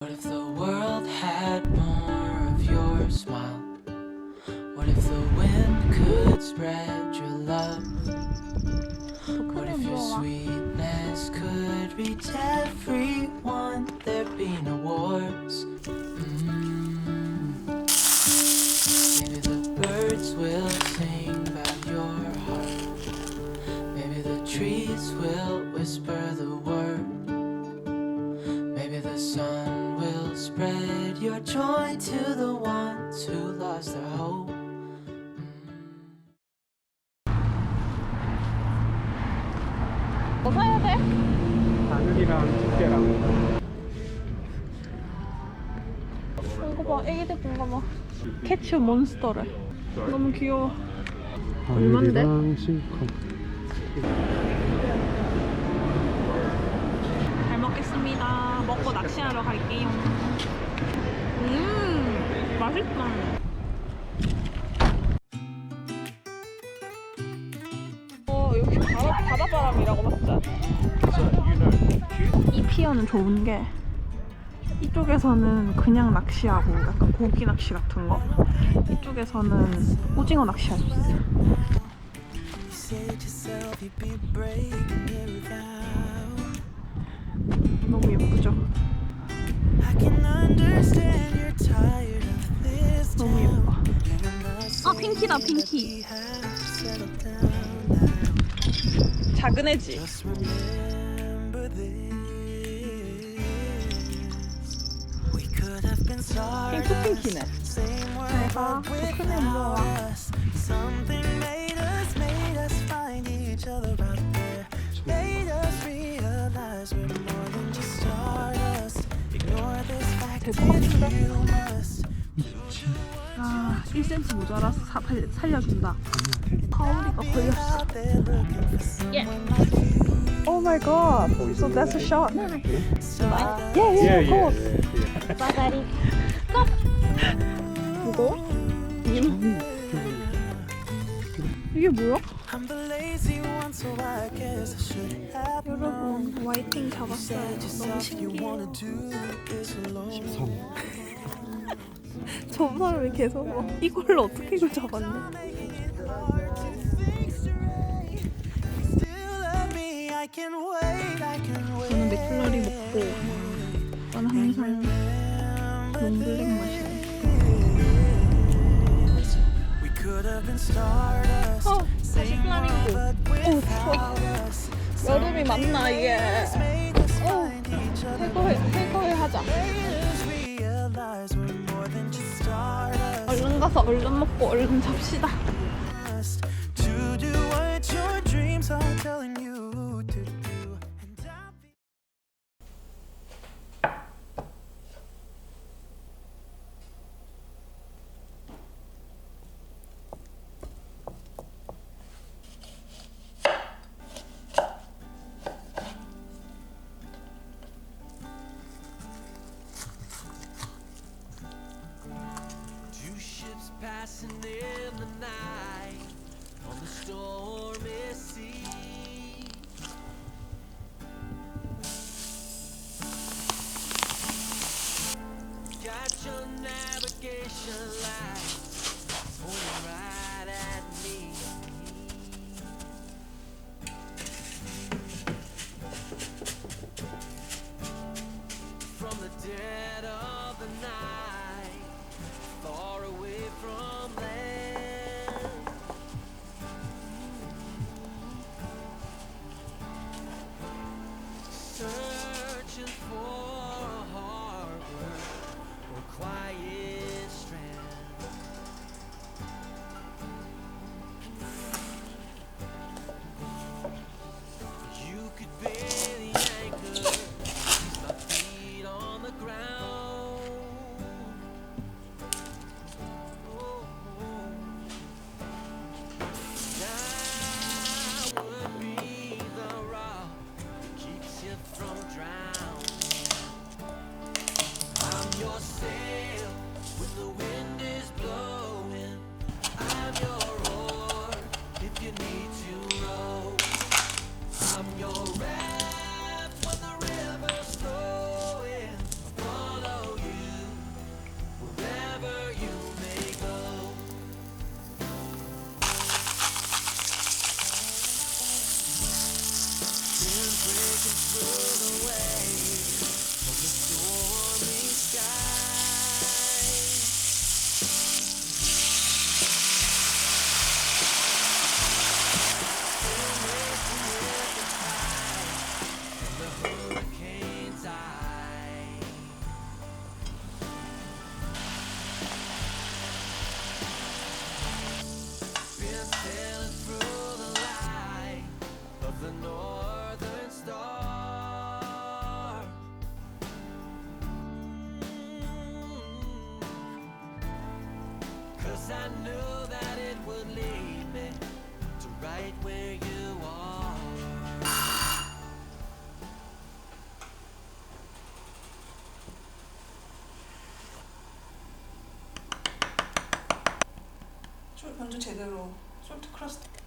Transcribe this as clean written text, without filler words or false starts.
What if the world had more of your smile? What if the wind could spread your love? What if your sweetness could reach everyone? There'd be no wars. Maybe the birds will sing about your heart. Maybe the trees will whisper the word. Maybe the sun will spread your joy to the ones who lost their hope. 뭐 사야 돼? 바늘이랑 집게랑. 이거 봐, 애기들 건가 봐. 캐치 몬스터래. 너무 귀여워. 얼만데? 바늘이랑 실컷. 잘 먹겠습니다. 먹고 낚시하러 갈게요. 맛있다. 여기 바다바람이라고 맞죠? 이 피어는 좋은 게 이쪽에서는 그냥 낚시하고 약간 고기 낚시 같은 거, 이쪽에서는 오징어 낚시할 수 있어요. 너무 예쁘죠? 너무 예뻐. 아, 핑키다, 핑키. 작은 애지? 핑크 핑키네. 내가 더 큰 애 무서워. 아, 1cm 모자라서 살려준다. 가오리가 걸렸어. Oh my god! So that's a shot. Yeah, of course. 빠가리 무거워? 이게 뭐야? 여러분, 화이팅 잡았어요. 너무 신기해요. 13. 저 사람이 계속 이걸로 어떻게 이걸 잡았네? 저는 맥주라리 먹고 나는 항상 롱블랙 마셔. 다시 플라밍고. 추워. 여름이 맞나 이게? 해거해 하자. 얼른 가서 얼른 먹고 얼른 잡시다. Passing in the night on the stormy sea. Got your navigation lights pointing right at me. From the dead of the night, far away from land, searching for a harbor or quiet strand. 'cause I knew that it would lead me to right where you are. 완전 제대로 솔트 크러스트.